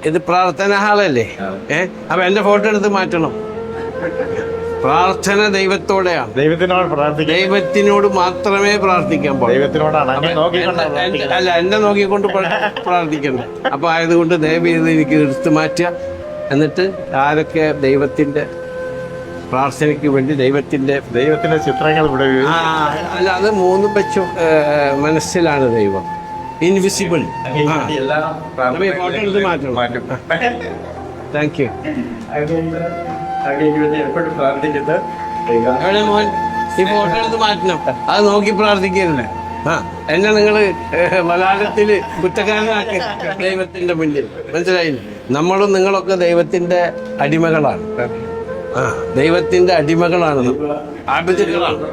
ഇത് പ്രാർത്ഥന ഹാളല്ലേ? അപ്പൊ എന്റെ ഫോട്ടോ എടുത്ത് മാറ്റണം. പ്രാർത്ഥന ദൈവത്തോടെയാണ്. ദൈവത്തിനോട് മാത്രമേ പ്രാർത്ഥിക്കാൻ പാടുള്ളൂ. അല്ല, എന്നെ നോക്കിക്കൊണ്ട് പ്രാർത്ഥിക്കണ്ട. അപ്പൊ ആയതുകൊണ്ട് ദയവ് ചെയ്ത് എനിക്ക് എടുത്തു മാറ്റുക. എന്നിട്ട് ആരൊക്കെ ദൈവത്തിന്റെ പ്രാർത്ഥനയ്ക്ക് വേണ്ടി ദൈവത്തിന്റെ ചിത്രങ്ങൾ ഇവിടെ അല്ല, അത് മൂന്നും വെച്ചു മനസ്സിലാണ് ദൈവം, ഇൻവിസിബിൾ. ഫോട്ടോ എടുത്ത് മാറ്റണം. Thank you. എവിടെ മോൻ? ഈ ഫോട്ടോ എടുത്ത് മാറ്റണം. അത് നോക്കി പ്രാർത്ഥിക്കരുത്. എന്നെ നിങ്ങള് മലയാളത്തില് കുറ്റക്കാരനാക്കി ദൈവത്തിന്റെ മുന്നിൽ. മനസ്സിലായില്ലേ? നമ്മളും നിങ്ങളൊക്കെ ദൈവത്തിന്റെ അടിമകളാണ്. ദൈവത്തിന്റെ അടിമകളാണ്, ആബിദുകളാണ്.